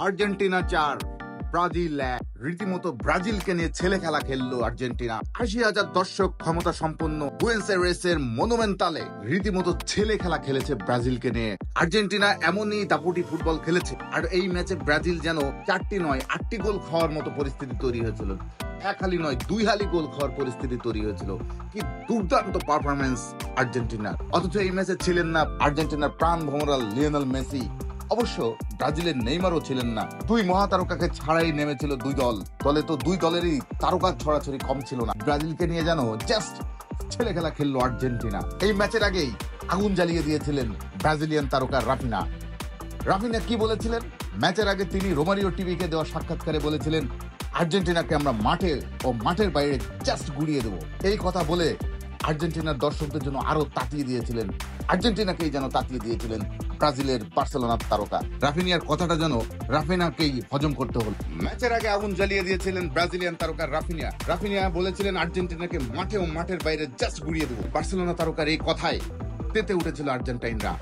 Argentina 4 Brazil 1। রীতিমতো ব্রাজিলকে নিয়ে ছেলে খেলা খেললো আর্জেন্টিনা। ৮০,০০০ দর্শক ক্ষমতা সম্পন্ন বুয়েনোস আইরেসের মনুমেন্টালে রীতিমতো ছেলে খেলা খেলেছে ব্রাজিলকে নিয়ে। আর্জেন্টিনা এমনই দাপুটি ফুটবল খেলেছে, আর এই ম্যাচে ব্রাজিল যেন 4টি নয় 8টি গোল খাওয়ার মতো পরিস্থিতি তৈরি হয়েছিল। এক হালি নয় 2 হালি গোল খাওয়ার পরিস্থিতি তৈরি হয়েছিল। কি দুর্দান্ত পারফরমেন্স আর্জেন্টিনার। অথচ এই ম্যাচে ছিলেন না আর্জেন্টিনার প্রাণ ভোমরা লিওনেল মেসি। অবশ্য ব্রাজিলের নেইমারও ছিলেন না। 2 মহাতারকাকে ছাড়াই নেমেছিল 2 দল। দলে তো 2 দলেরই তারকার ছড়াছড়ি কম ছিল না। ব্রাজিলকে নিয়ে যেন জাস্ট ছেলে খেলা খেললো আর্জেন্টিনা। এই ম্যাচের আগেই আগুন জ্বালিয়ে দিয়েছিলেন ব্রাজিলিয়ান তারকা রাফিনা। রাফিনা কি বলেছিলেন? ম্যাচের আগে তিনি রোমারিও টিভিকে দেওয়া সাক্ষাৎকারে বলেছিলেন, আর্জেন্টিনাকে আমরা মাঠে ও মাঠের বাইরে জাস্ট গুড়িয়ে দেবো। এই কথা বলে আর্জেন্টিনার দর্শকদের জন্য আরো তাতিয়ে দিয়েছিলেন, আর্জেন্টিনাকেই যেন তাতিয়ে দিয়েছিলেন ব্রাজিলের বার্সেলোনার তারকা। রাফিনিয়ার কথাটা যেন রাফিনাকেই হজম করতে হল। ম্যাচের আগে আগুন জ্বালিয়ে দিয়েছিলেন ব্রাজিলিয়ান তারকা রাফিনিয়া। রাফিনিয়া বলেছিলেন আর্জেন্টিনাকে মাঠে ও মাঠের বাইরে জাস্ট গুড়িয়ে দেবো। বার্সেলোনা তারকার এই কথায় তেতে উঠেছিল আর্জেন্টাইনরা।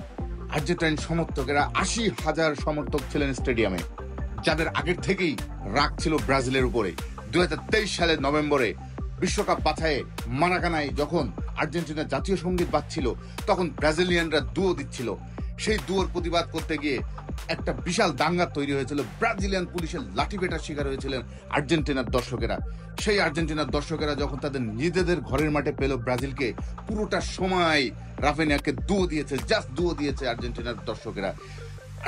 আর্জেন্টাইন সমর্থকেরা ৮০,০০০ সমর্থক ছিলেন স্টেডিয়ামে, যাদের আগের থেকেই রাগ ছিল ব্রাজিলের উপরে। ২০২৩ সালের নভেম্বরে বিশ্বকাপ বাছাইয়ে মারাকানায় যখন আর্জেন্টিনার জাতীয় সঙ্গীত বাজছিল, তখন ব্রাজিলিয়ানরা দুয়ো দিচ্ছিল। সেই দুয়োর প্রতিবাদ করতে গিয়ে একটা বিশাল দাঙ্গা তৈরি হয়েছিল। ব্রাজিলিয়ান পুলিশের লাঠিপেটার শিকার হয়েছিলেন আর্জেন্টিনার দর্শকেরা। সেই আর্জেন্টিনার দর্শকেরা যখন তাদের নিজেদের ঘরের মাঠে পেল ব্রাজিলকে, পুরোটা সময় রাফিনিয়াকে দুয়ো দিয়েছে, জাস্ট দুয়ো দিয়েছে আর্জেন্টিনার দর্শকেরা।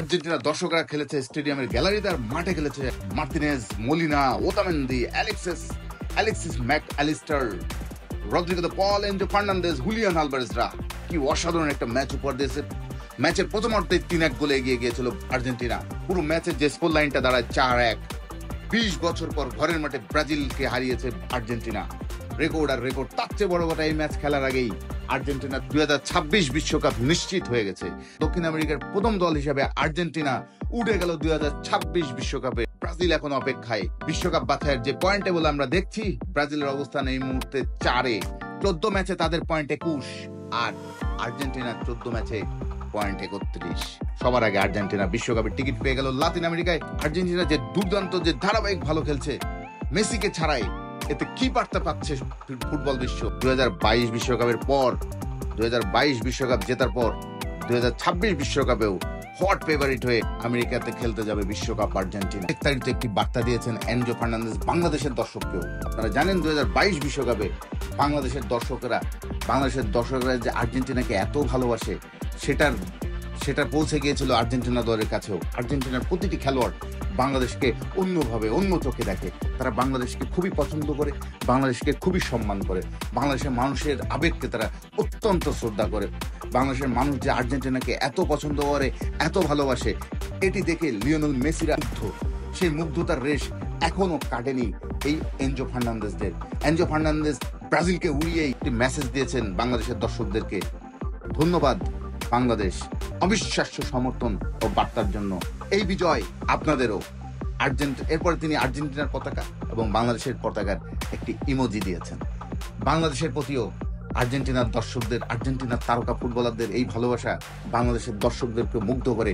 আর্জেন্টিনার দর্শকরা খেলেছে স্টেডিয়ামের গ্যালারিতে, আর মাঠে খেলেছে Martinez, Molina, Otamendi, Alexis Mac Allister, Rodrigo De Paul, Enzo Fernandez, Julian আলভারেজরা। কি অসাধারণ একটা ম্যাচ উপহার দিয়েছে। ম্যাচের প্রথমার্ধে ৩-১ গোলে এগিয়ে গিয়েছিল আর্জেন্টিনা। পুরো ম্যাচের যে স্কোর লাইনটা দাঁড়ায় ৪-১। ২০ বছর পর ঘরের মাঠে ব্রাজিলকে হারিয়েছে আর্জেন্টিনা। রেকর্ড আর রেকর্ড। তার চেয়ে বড় কথা, এই ম্যাচ খেলার আগেই আর্জেন্টিনা ২০২৬ বিশ্বকাপ নিশ্চিত হয়ে গেছে। দক্ষিণ আমেরিকার প্রথম দল হিসেবে আর্জেন্টিনা উঠে গেল ২০২৬ বিশ্বকাপে। ব্রাজিল এখন অপেক্ষায়। বিশ্বকাপ বাছাইয়ের যে পয়েন্ট টেবল আমরা দেখছি, ব্রাজিলের অবস্থান এই মুহূর্তে ৪-এ। 14 ম্যাচে তাদের পয়েন্ট ২১, আর আর্জেন্টিনার 14 ম্যাচে পয়েন্ট ৩১। সবার আগে আর্জেন্টিনা বিশ্বকাপের টিকিট পেয়ে গেল লাতিন আমেরিকায়। আর্জেন্টিনা যে দুর্দান্ত, যে ধারাবাহিক ভালো খেলছে, মেসিকে ছাড়াই এতে কি বার্তা পাচ্ছে ফুটবল বিশ্ব? ২০২২ বিশ্বকাপের পর, ২০২২ বিশ্বকাপ জেতার পর ২০২৬ বিশ্বকাপেও হট ফেভারিট হয়ে আমেরিকাতে খেলতে যাবে বিশ্বকাপ আর্জেন্টিনা। বিস্তারিত একটি বার্তা দিয়েছেন এনজো ফার্নান্দেজ বাংলাদেশের দর্শককেও। আপনারা জানেন ২০২২ বিশ্বকাপে বাংলাদেশের দর্শকরা যে আর্জেন্টিনাকে এত ভালোবাসে, সেটা পৌঁছে গিয়েছিল আর্জেন্টিনা দলের কাছেও। আর্জেন্টিনার প্রতিটি খেলোয়াড় বাংলাদেশকে অন্যভাবে, অন্য চোখে দেখে। তারা বাংলাদেশকে খুবই পছন্দ করে, বাংলাদেশকে খুবই সম্মান করে, বাংলাদেশের মানুষের আবেগকে তারা অত্যন্ত শ্রদ্ধা করে। বাংলাদেশের মানুষ যে আর্জেন্টিনাকে এত পছন্দ করে, এত ভালোবাসে, এটি দেখে লিওনেল মেসিরা মুগ্ধ। সেই মুগ্ধতার রেশ এখনো কাটেনি এই এনজো ফার্নান্দেজদের। এনজো ফার্নান্দেজ ব্রাজিলকে উড়িয়ে একটি মেসেজ দিয়েছেন বাংলাদেশের দর্শকদেরকে। ধন্যবাদ বাংলাদেশ, অবিশ্বাস্য সমর্থন ও বার্তার জন্য। এই বিজয় আপনাদেরও। এরপরে তিনি আর্জেন্টিনার পতাকা এবং বাংলাদেশের পতাকার একটি ইমোজি দিয়েছেন। বাংলাদেশের প্রতিও আর্জেন্টিনার দর্শকদের, আর্জেন্টিনার তারকা ফুটবলারদের এই ভালোবাসা বাংলাদেশের দর্শকদেরকে মুগ্ধ করে।